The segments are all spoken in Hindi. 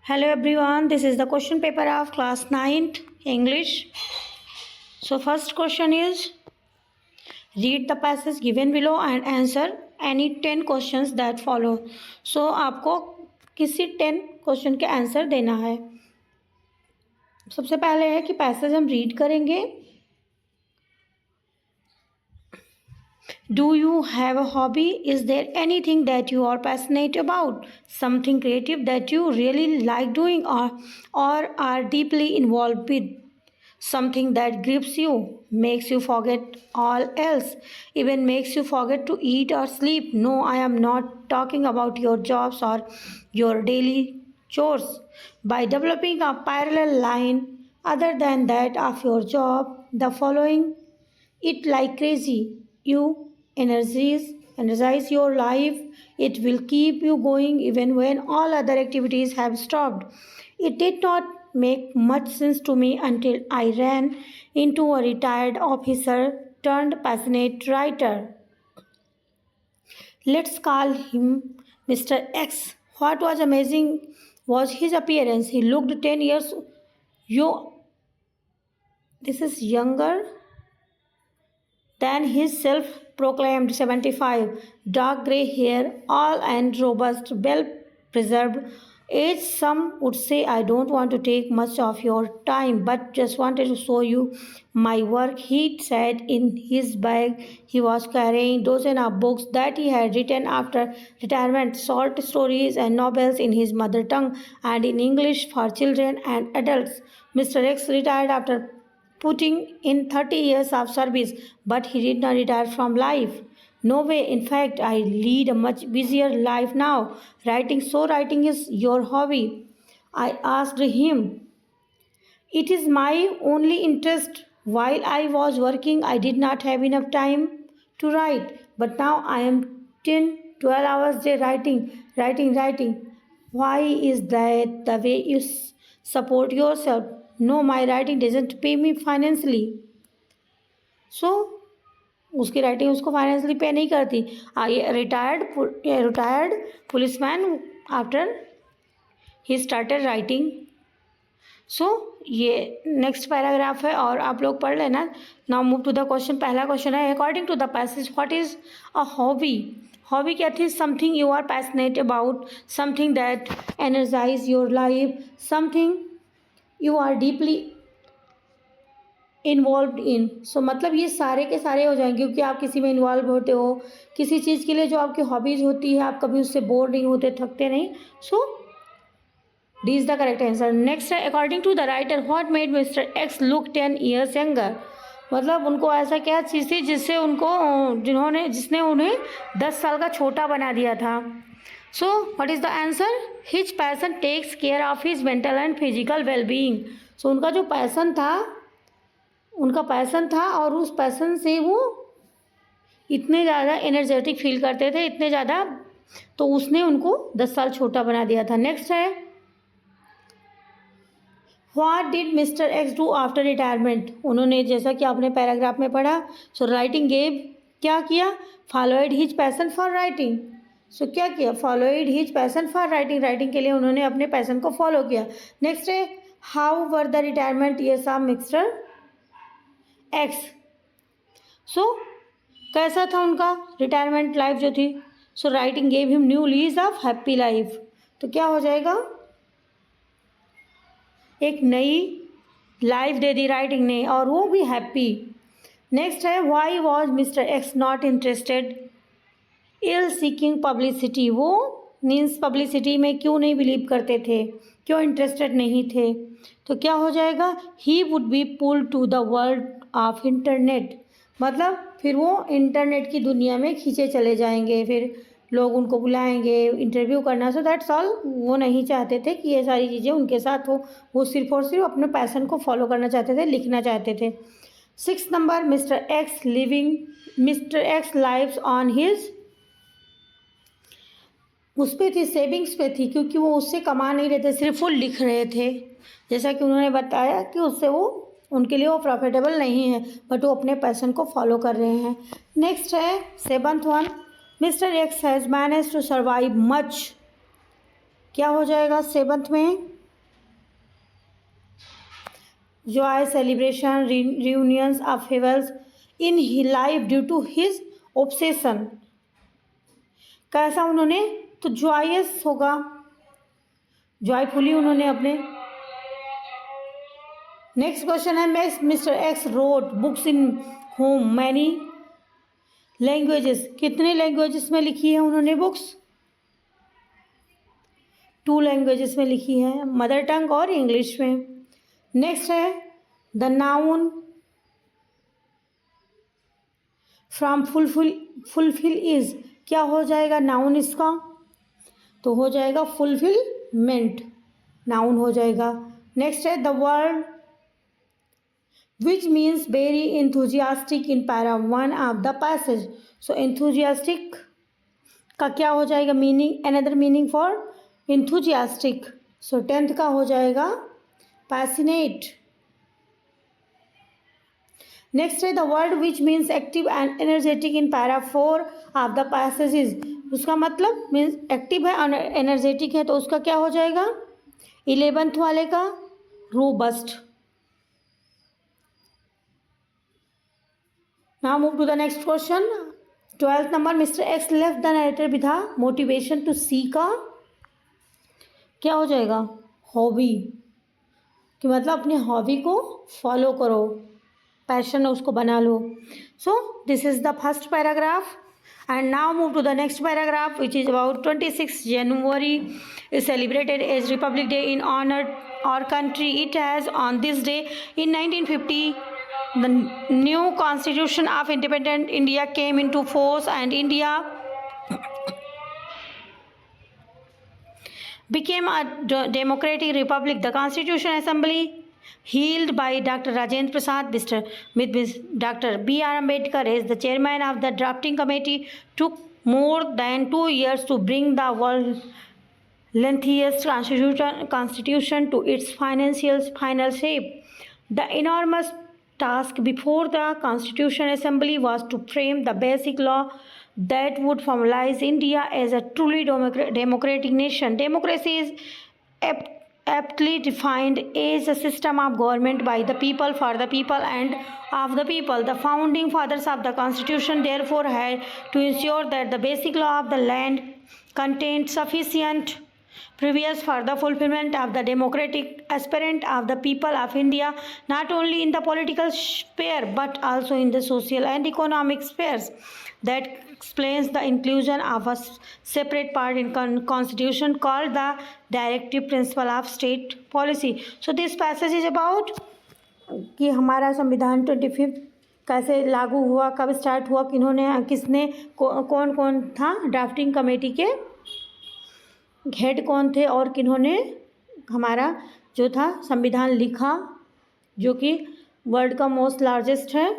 Hello everyone, this is the question paper of class 9th English. So first question is, read the passage given below and answer any 10 questions that follow. So आपको किसी 10 क्वेश्चन के आंसर देना है. सबसे पहले है कि पैसेज हम रीड करेंगे. Do you have a hobby? Is there anything that you are passionate about? Something creative that you really like doing or are deeply involved with? Something that grips you, makes you forget all else, even makes you forget to eat or sleep? No, I am not talking about your jobs or your daily chores. By developing a parallel line other than that of your job, the following it like crazy. You energize your life. It will keep you going even when all other activities have stopped. It did not make much sense to me until I ran into a retired officer turned passionate writer. Let's call him Mr. X. What was amazing was his appearance. He looked 10 years younger than his self-proclaimed 75, dark grey hair, all and robust, well-preserved age. Some would say, I don't want to take much of your time, but just wanted to show you my work. He said in his bag he was carrying dozens of books that he had written after retirement, short stories and novels in his mother tongue and in English for children and adults. Mr. X retired after putting in 30 years of service, but he did not retire from life. No way. In fact, I lead a much busier life now. Writing is your hobby? I asked him. It is my only interest. While I was working, I did not have enough time to write. But now I am 10-12 hours a day writing. Why is that the way you support yourself? No, my writing doesn't pay me financially. So, उसकी राइटिंग उसको फाइनेंशियली पे नहीं करती. Retired policeman after he started writing. So ये नेक्स्ट पैराग्राफ है और आप लोग पढ़ लेना. Now move to the question. पहला क्वेश्चन है, according to the passage what is a hobby? Hobby क्या थी? Something you are passionate about, something that energize your life, something you are deeply involve in. So मतलब ये सारे के सारे हो जाएंगे क्योंकि आप किसी में इन्वॉल्व होते हो, किसी चीज़ के लिए जो आपकी हॉबीज़ होती है, आप कभी उससे बोर नहीं होते, थकते नहीं. So D is the correct answer. Next है, according to the writer what made Mister X look 10 years younger? मतलब उनको ऐसा क्या चीज़ थी जिसने उन्हें 10 साल का छोटा बना दिया था. So what is the answer? His passion takes care of his mental and physical wellbeing. So उनका जो पैसन था और उस पैसन से वो इतने ज़्यादा एनर्जेटिक फील करते थे, इतने ज़्यादा, तो उसने उनको 10 साल छोटा बना दिया था. नेक्स्ट है, what did mister x do after retirement? उन्होंने, जैसा कि आपने पैराग्राफ में पढ़ा, सो राइटिंग गेव क्या किया? Followed his passion for writing. So क्या किया? Followed his passion for writing. Writing के लिए उन्होंने अपने पैसन को फॉलो किया. नेक्स्ट है, how were the retirement years of Mister X? So कैसा था उनका रिटायरमेंट लाइफ जो थी? So writing gave him new lease of happy life. तो क्या हो जाएगा? एक नई लाइफ दे दी राइटिंग ने और वो भी हैप्पी. नेक्स्ट है, why was mister X not interested in seeking publicity? वो मीन्स पब्लिसिटी में क्यों नहीं बिलीव करते थे, क्यों इंटरेस्टेड नहीं थे? तो क्या हो जाएगा? He would be pulled to the world of internet. मतलब फिर वो इंटरनेट की दुनिया में खींचे चले जाएंगे, फिर लोग उनको बुलाएंगे इंटरव्यू करना. So that's all. वो नहीं चाहते थे कि ये सारी चीज़ें उनके साथ हो. वो सिर्फ और सिर्फ अपने पैसन को फॉलो करना चाहते थे, लिखना चाहते थे. 6 number, Mister x lives on his, उस पर थी, सेविंग्स पे थी, क्योंकि वो उससे कमा नहीं रहे थे, सिर्फ वो लिख रहे थे. जैसा कि उन्होंने बताया कि उससे वो, उनके लिए वो प्रॉफिटेबल नहीं है, बट वो अपने पैसन को फॉलो कर रहे हैं. नेक्स्ट है 7th one, mister X has manage to survive much. क्या हो जाएगा 7th में? joy, celebration, reunions of फेवल्स in his life due to his obsession. कैसा उन्होंने, तो जॉयस होगा, जॉयफुली उन्होंने अपने। नेक्स्ट क्वेश्चन है, मिस्टर एक्स रोड बुक्स इन होम मैनी लैंग्वेजेस, कितने लैंग्वेजेस में लिखी है उन्होंने बुक्स? 2 लैंग्वेजेस में लिखी है, मदर टंग और इंग्लिश में। नेक्स्ट है the noun from fulfil is, क्या हो जाएगा नाउन इसका? तो हो जाएगा फुलफिलमेंट, नाउन हो जाएगा। नेक्स्ट है the word which means very enthusiastic in para 1 of the passage. So enthusiastic का क्या हो जाएगा meaning, another meaning for enthusiastic. So 10th का हो जाएगा पैसिनेट। नेक्स्ट है the word which means active and energetic in para 4 of the passages, उसका मतलब मीन्स एक्टिव है और एनर्जेटिक है, तो उसका क्या हो जाएगा 11th वाले का robust. Now move to the next question, 12th number, Mister X left the narrator with motivation to see का क्या हो जाएगा हॉबी, कि मतलब अपने हॉबी को फॉलो करो, पैशन उसको बना लो। So this is the first paragraph and now move to the next paragraph which is about 26 January is celebrated as Republic Day in honor our country. It has on this day in 1950 the new constitution of independent India came into force and India became a democratic republic. The Constitution Assembly held by Dr. Rajendra Prasad with Dr. B.R. Ambedkar as the chairman of the drafting committee took more than 2 years to bring the world's lengthiest constitution to its final shape. The enormous task before the Constitution Assembly was to frame the basic law that would formalize India as a truly democratic nation. Democracy is aptly defined as a system of government by the people, for the people, and of the people. The founding fathers of the Constitution therefore had to ensure that the basic law of the land contained sufficient previous for the fulfillment of the democratic aspirant of the people of India, not only in the political sphere but also in the social and economic spheres. That explains the inclusion of a separate part in constitution called the directive principle of state policy. So this passage is about कि हमारा संविधान 25 कैसे लागू हुआ, कब स्टार्ट हुआ, किसने कौन कौन था ड्राफ्टिंग कमेटी के हेड कौन थे और किन्होंने हमारा जो था संविधान लिखा, जो कि वर्ल्ड का मोस्ट लार्जेस्ट है।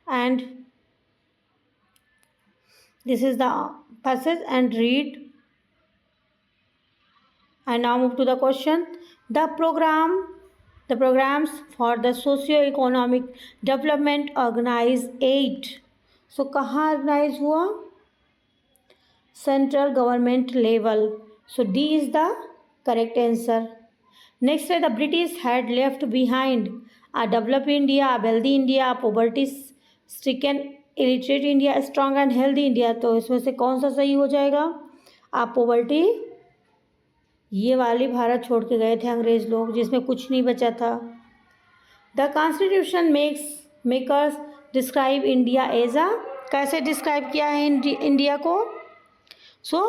And this is the passage and read and now move to the question, the programs for the socio-economic development organize 8. So कहाँ ऑर्गेनाइज हुआ, central government level. So D is the correct answer. Next है, the British had left behind a developed India, a wealthy India, a poverty-stricken, illiterate India, a strong and healthy India. तो इसमें से कौन सा सही हो जाएगा? आप पॉवर्टी ये वाली भारत छोड़ के गए थे अंग्रेज लोग, जिसमें कुछ नहीं बचा था। The Constitution makers describe India as a, कैसे डिस्क्राइब किया है इंडिया को? सो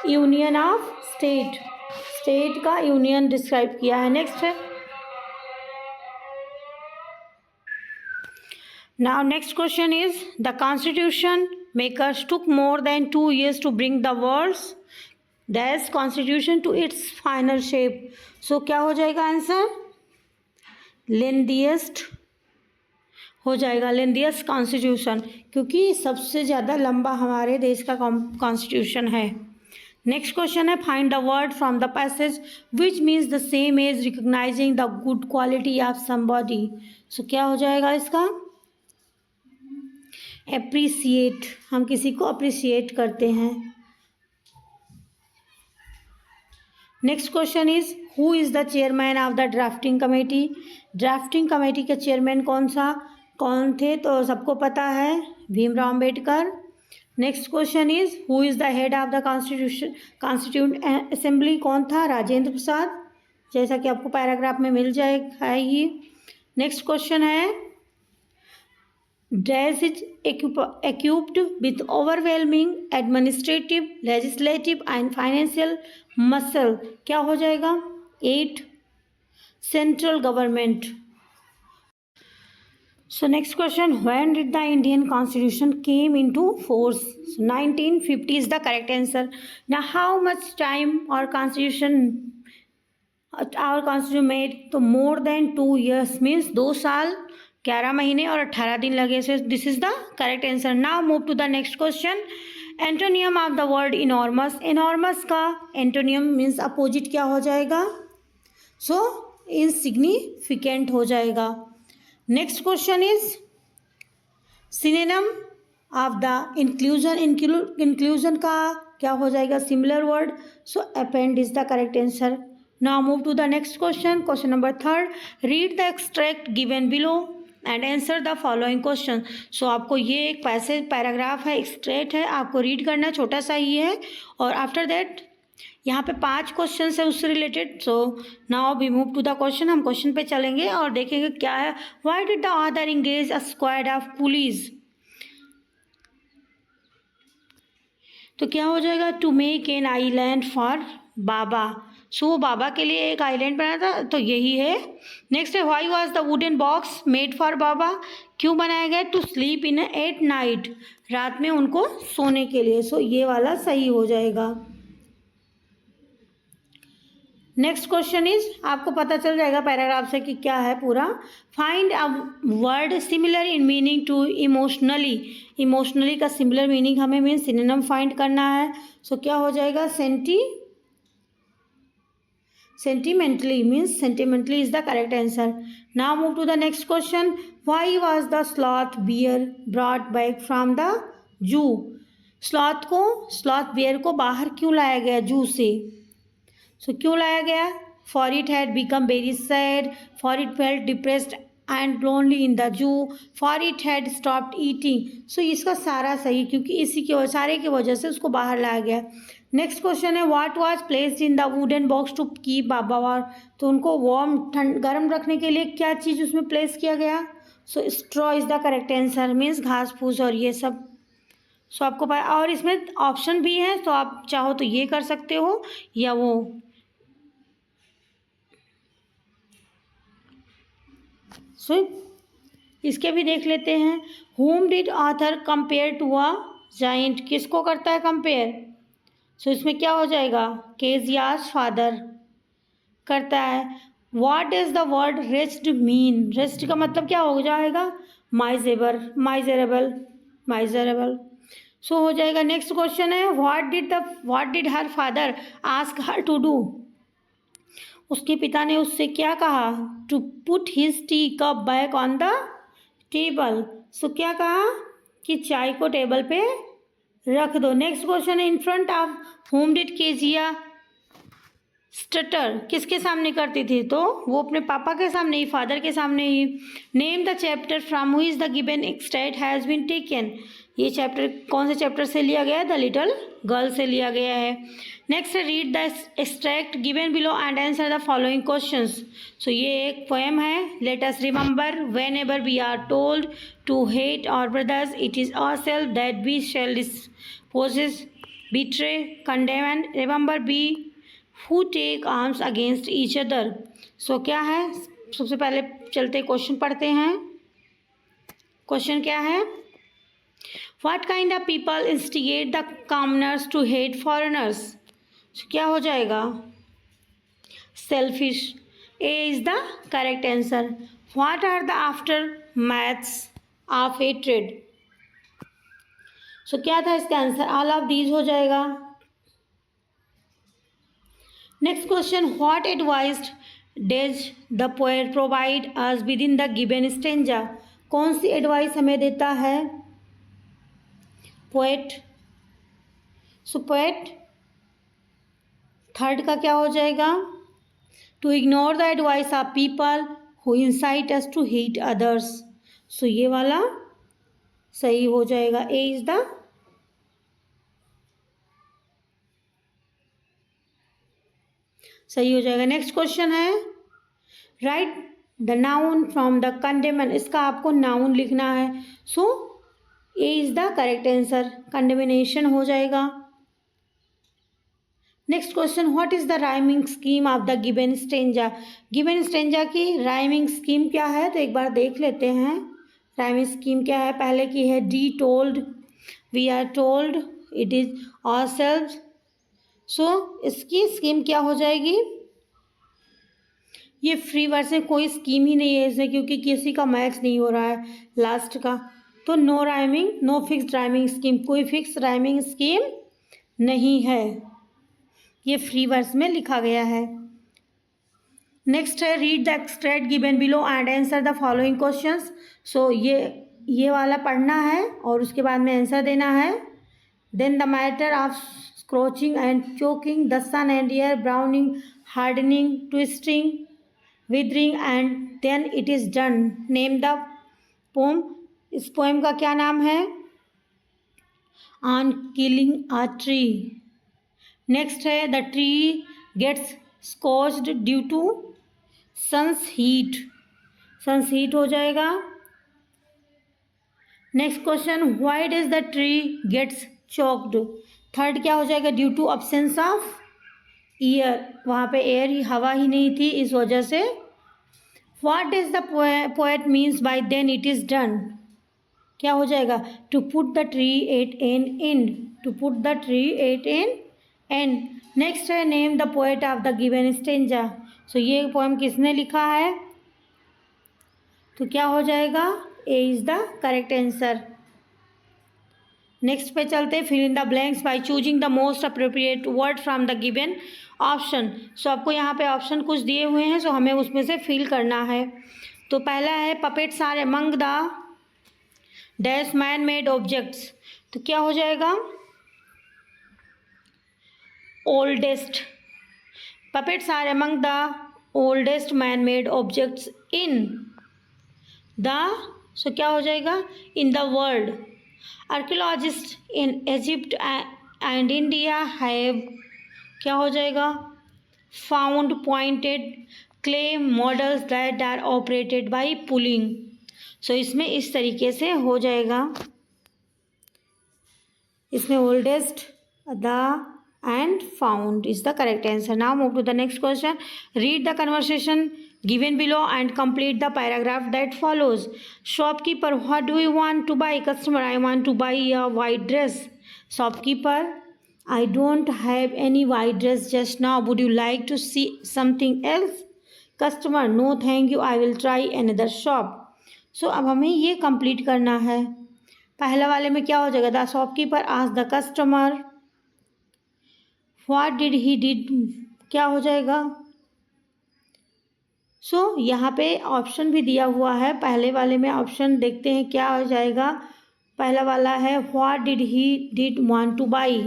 यूनियन ऑफ स्टेट का यूनियन डिस्क्राइब किया है। नेक्स्ट है, now next question is the constitution makers took more than 2 years to bring the worlds that's constitution to its final shape. So क्या हो जाएगा आंसर? लेंथीएस्ट हो जाएगा, लेंथीएस्ट कॉन्स्टिट्यूशन, क्योंकि सबसे ज़्यादा लंबा हमारे देश का कॉन्स्टिट्यूशन है। नेक्स्ट क्वेश्चन है, find the word from the passage which means the same as recognising the good quality of somebody. So क्या हो जाएगा इसका? एप्रिसिएट, हम किसी को अप्रिसिएट करते हैं। Next question is who is the chairman of the drafting committee. Drafting committee के चेयरमैन कौन थे, तो सबको पता है Bhimrao Ambedkar. Next question is who is the head of the constituent assembly, कौन था, राजेंद्र प्रसाद, जैसा कि आपको पैराग्राफ में मिल जाएगा ही। नेक्स्ट क्वेश्चन है dash is equipped with overwhelming administrative, legislative and financial muscle, क्या हो जाएगा, 8 central government. So next question, when did the Indian Constitution came into force? So 1950 is the correct answer. Now how much time our constitution made? तो more than 2 years means 2 साल 11 महीने और 18 दिन लगे। So this is the correct answer. Now move to the next question. Antonym of the word enormous. Enormous का antonym means opposite क्या हो जाएगा, so insignificant हो जाएगा। Next question is synonym of the inclusion. Inclusion का क्या हो जाएगा, similar word, so append is the correct answer. Now move to the next question, question number 3, read the extract given below and answer the following question. So आपको ये एक पैराग्राफ है, एक्सट्रैक्ट है, आपको रीड करना, छोटा सा ही है, और आफ्टर दैट यहाँ पे 5 क्वेश्चन है उससे related. So now we move to the question, हम क्वेश्चन पे चलेंगे और देखेंगे क्या है। Why did the author engage a squad of police, तो क्या हो जाएगा, to make an island for Baba. So वो बाबा के लिए एक आइलैंड बना था, तो यही है। नेक्स्ट है why was the wooden box made for Baba, क्यों बनाया गया, to sleep in at night, रात में उनको सोने के लिए। सो ये वाला सही हो जाएगा। नेक्स्ट क्वेश्चन इज, आपको पता चल जाएगा पैराग्राफ से कि क्या है पूरा। Find a word similar in meaning to emotionally. Emotionally का सिमिलर मीनिंग हमें मीन्स सिनोनिम फाइंड करना है। सो क्या हो जाएगा, sentimentally means sentimentally is the correct answer. Now move to the next question, why was the sloth bear brought back from the zoo. Sloth bear को बाहर क्यों लाया गया जू से, सो क्यों लाया गया, for it had become very sad, for it felt depressed and lonely in the zoo, for it had stopped eating. So इसका सारा सही, क्योंकि इसी के सारे की वजह से उसको बाहर लाया गया। नेक्स्ट क्वेश्चन है what was placed in the wooden box to keep Baba warm, तो उनको वार्म गर्म रखने के लिए क्या चीज़ उसमें प्लेस किया गया, so straw is the correct answer, means घास फूस और ये सब। सो आपको और इसमें ऑप्शन भी है, तो आप चाहो तो ये कर सकते हो या वो। सो इसके भी देख लेते हैं। whom did author compare to a giant, किसको करता है कंपेयर, सो इसमें क्या हो जाएगा, केजियास फादर करता है। what does the word wretched mean, wretched का मतलब क्या हो जाएगा, miserable। सो हो जाएगा। नेक्स्ट क्वेश्चन है what did her father ask her to do, उसके पिता ने उससे क्या कहा, to put his tea cup back on the table. So क्या कहा कि चाय को टेबल पे रख दो। नेक्स्ट क्वेश्चन है in front of home did Kezia stutter, किसके सामने करती थी, तो वो अपने पापा के सामने ही, फादर के सामने ही। Name the chapter from who is the given extract has been taken, ये चैप्टर कौन से चैप्टर से लिया गया है, द लिटिल गर्ल से लिया गया है। नेक्स्ट है read the extract given below and answer the following questions. So ये एक पोएम है। Let us remember whenever we are told to hate our brothers it is ourself that we shall dispossess betray condemn and remember we who take arms against each other. So क्या है, सबसे पहले चलते क्वेश्चन पढ़ते हैं। क्वेश्चन क्या है, what kind of people instigate the commoners to hate foreigners, क्या हो जाएगा, selfish, A is the correct answer. What are the aftermaths of hatred, so क्या था इसका आंसर, ऑल ऑफ दीज हो जाएगा। Next question, what advised does the poet provide us with in the given stanza, कौन सी एडवाइस हमें देता है पोएट। सो पोएट थर्ड का क्या हो जाएगा? To ignore the advice of people who incite us to hate others. So ये वाला सही हो जाएगा, ए इज द सही हो जाएगा। नेक्स्ट क्वेश्चन है write the noun from the condemn. इसका आपको नाउन लिखना है। So A is the correct answer, condemnation हो जाएगा। Next question what is the rhyming scheme of the given stanza. Given stanza की राइमिंग स्कीम क्या है, तो एक बार देख लेते हैं राइमिंग स्कीम क्या है। पहले की है D told, we are told, it is ourselves. So इसकी स्कीम क्या हो जाएगी? ये फ्री वर्स में कोई स्कीम ही नहीं है इसमें, क्योंकि किसी का मैच नहीं हो रहा है लास्ट का। तो no rhyming, no fixed rhyming scheme, कोई फिक्स राइमिंग स्कीम नहीं है, ये फ्री वर्स में लिखा गया है। नेक्स्ट है read the extract given below and answer the following questions. So ये वाला पढ़ना है और उसके बाद में आंसर देना है। Then the matter of scorching and choking, the sun and air, browning, hardening, twisting, withering and then it is done. Name the poem. इस पोएम का क्या नाम है? On killing a tree. Next है the tree gets scorched due to sun's heat, sun's heat हो जाएगा। Next question why does the tree gets choked. Third क्या हो जाएगा? Due to absence of air, वहाँ पे एयर ही, हवा ही नहीं थी, इस वजह से। What does the poet means by then it is done, क्या हो जाएगा? To put the tree at an end, to put the tree at an end. Next है name the poet of the given stanza. So ये पोएम किसने लिखा है? तो क्या हो जाएगा? A is the correct answer. Next पे चलते हैं, fill in the blanks by choosing the most appropriate word from the given option. So आपको यहाँ पे ऑप्शन कुछ दिए हुए हैं, सो हमें उसमें से फिल करना है। तो पहला है puppets are among the dash man made objects, तो क्या हो जाएगा? Oldest, puppets are among the oldest man made objects in the, so क्या हो जाएगा? In the world. Archaeologist in Egypt and India have, क्या हो जाएगा? Found pointed clay models that are operated by pulling. So इसमें इस तरीके से हो जाएगा, इसमें oldest the and found is the correct answer. Now move to the next question, read the conversation given below and complete the paragraph that follows. Shopkeeper, what do you want to buy? Customer, I want to buy a white dress. Shopkeeper, I don't have any white dress just now, would you like to see something else? Customer, no thank you, I will try another shop. So अब हमें ये complete करना है। पहले वाले में क्या हो जाएगा? The shopkeeper asked the customer what did he did, क्या हो जाएगा? सो यहाँ पे ऑप्शन भी दिया हुआ है, पहले वाले में ऑप्शन देखते हैं क्या हो जाएगा। पहला वाला है what did he did want to buy,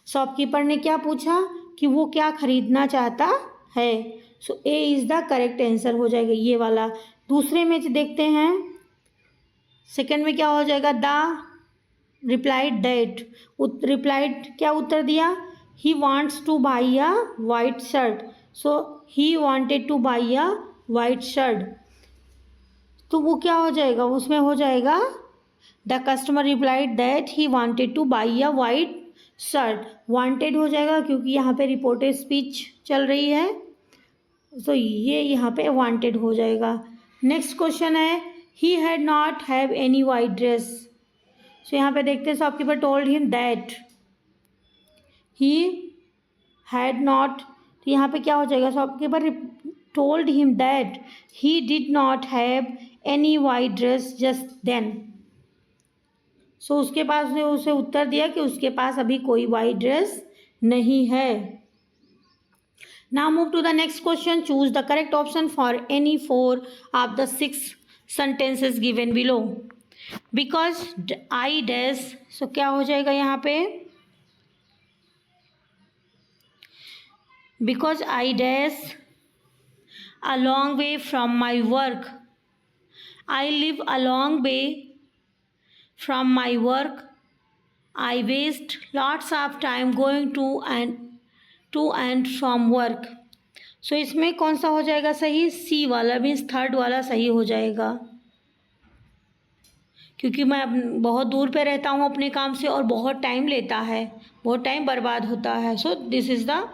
shopkeeper ने क्या पूछा कि वो क्या खरीदना चाहता है। So A is the correct answer हो जाएगा ये वाला। दूसरे में देखते हैं, सेकंड में क्या हो जाएगा? द रिप्लाइड दैट, रिप्लाइड क्या उत्तर दिया? He wants two by a white shirt, so he wanted two by a white shirt. तो वो क्या हो जाएगा? उसमें हो जाएगा the customer replied that he wanted two by a white shirt. Wanted हो जाएगा क्योंकि यहाँ पे रिपोर्टेड स्पीच चल रही है, तो ये यहाँ पे वांटेड हो जाएगा। नेक्स्ट क्वेश्चन है he had not have any white dress. So यहाँ पे देखते हैं shopkeeper told him that he had not, तो यहाँ पे क्या हो जाएगा? Shopkeeper told him that he did not have any white dress just then. So उसके पास ने उसे उत्तर दिया कि उसके पास अभी कोई वाइट ड्रेस नहीं है। Now move to the next question, choose the correct option for any 4 of the 6 sentences given below. Because I dash, so क्या हो जाएगा यहाँ पे? Because I dash a long way from my work, I live a long way from my work, I waste lots of time going to and from work. So इसमें कौन सा हो जाएगा सही? सी वाला, मीन्स थर्ड वाला सही हो जाएगा, क्योंकि मैं बहुत दूर पे रहता हूँ अपने काम से और बहुत टाइम लेता है, बहुत टाइम बर्बाद होता है। So this is the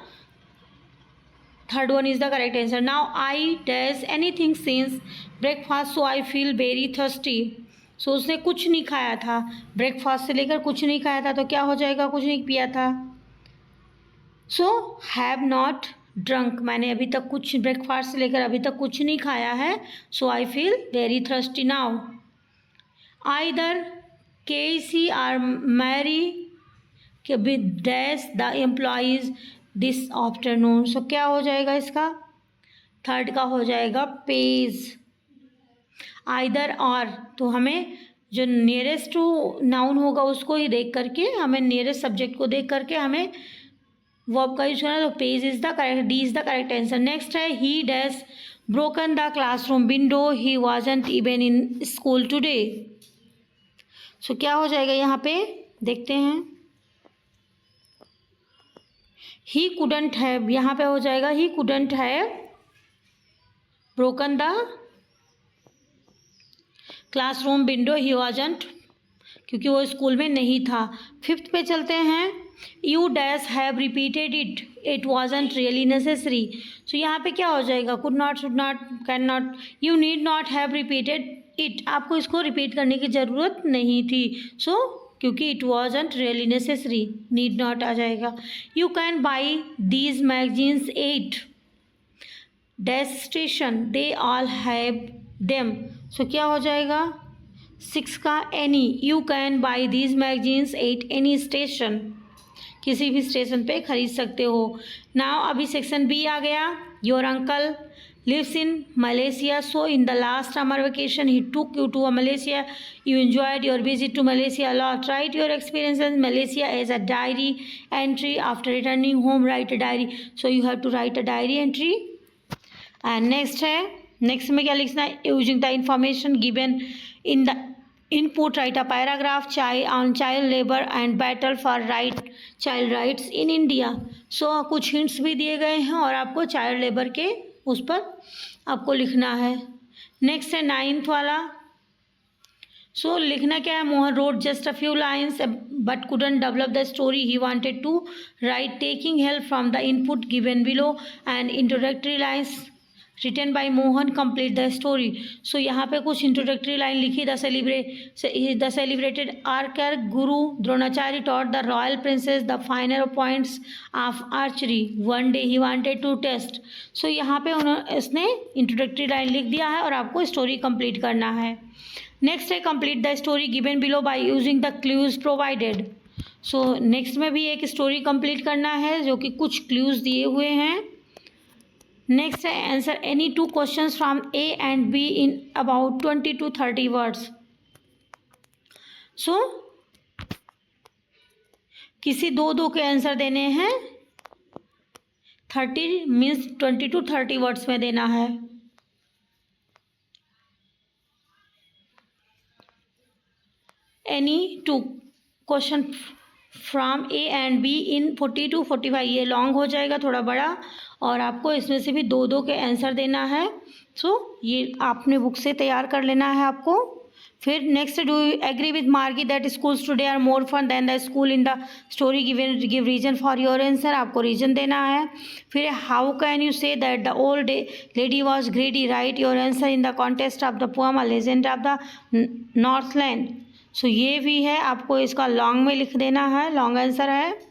third one is the correct answer. Now I dash anything since breakfast so I feel very thirsty. So उसने कुछ नहीं खाया था, ब्रेकफास्ट से लेकर कुछ नहीं खाया था, तो क्या हो जाएगा? कुछ नहीं पिया था। सो हैव नॉट ड्रंक, मैंने अभी तक कुछ, ब्रेकफास्ट से लेकर अभी तक कुछ नहीं खाया है। So I feel very thirsty now. Either Casey or Mary with dash the employees this afternoon. So क्या हो जाएगा इसका? थर्ड का हो जाएगा पेज। आइदर और, तो हमें जो नियरेस्ट टू नाउन होगा उसको ही देख करके, हमें नियरेस्ट सब्जेक्ट को देख करके हमें वर्ब का यूज करना। तो page is the correct, D is the correct answer. Next है he dash broken the classroom window, he wasn't even in school today. So क्या हो जाएगा यहाँ पे? देखते हैं। ही कुडंट हैव, यहाँ पे हो जाएगा he couldn't have broken the classroom window, he wasn't, क्योंकि वो स्कूल में नहीं था। फिफ्थ पे चलते हैं। You dash have repeated it, it wasn't really necessary. So यहाँ पे क्या हो जाएगा? Could not, should not, can not. You need not have repeated it, आपको इसको रिपीट करने की ज़रूरत नहीं थी। सो क्योंकि it wasn't really necessary, need not आ जाएगा। You can buy these magazines at dash station, they all have them. So क्या हो जाएगा? सिक्स का any, you can buy these magazines at any station, किसी भी स्टेशन पे खरीद सकते हो। नाउ अभी सेक्शन बी आ गया। Your uncle lives in Malaysia, so in the last summer vacation he took you to Malaysia, you enjoyed your visit to Malaysia a lot. Write your experiences in Malaysia as a diary entry. After returning home, write a diary. So you have to write a diary entry. And next है, next में क्या लिखना है? Using the information given in the input, write a paragraph on child labor and battle for child rights in India. So कुछ hints भी दिए गए हैं और आपको child labor के उस पर आपको लिखना है। नेक्स्ट है नाइन्थ वाला। सो लिखना क्या है? Mohan wrote just a few lines but couldn't develop the story he wanted to write, taking help from the input given below and introductory lines written by Mohan complete the story. So यहाँ पे कुछ इंट्रोडक्टरी लाइन लिखी। The celebrated archer guru Dronacharya taught the royal princes the final points of archery, one day he wanted to test. So यहाँ पे इसने इंट्रोडक्टरी लाइन लिख दिया है और आपको स्टोरी कंप्लीट करना है। नेक्स्ट है complete the story given below by using the clues provided. So next में भी एक स्टोरी कंप्लीट करना है जो कि कुछ क्लूज दिए हुए हैं। नेक्स्ट है answer any two questions from A and B in about 20 to 30 words. So किसी दो के आंसर देने हैं। 30 मीन्स 20 to 30 वर्ड्स में देना है। Any two question from A and B in 40 to 45, ये लॉन्ग हो जाएगा थोड़ा बड़ा, और आपको इसमें से भी दो के आंसर देना है। सो ये आपने बुक से तैयार कर लेना है आपको। फिर next, do you agree with Margie that schools today are more fun than the school in the story, give reason for your answer, आपको रीजन देना है। फिर how can you say that the old lady was greedy, write your answer in the contest of the poem a legend of the Northland. So ये भी है, आपको इसका लॉन्ग में लिख देना है, लॉन्ग आंसर है।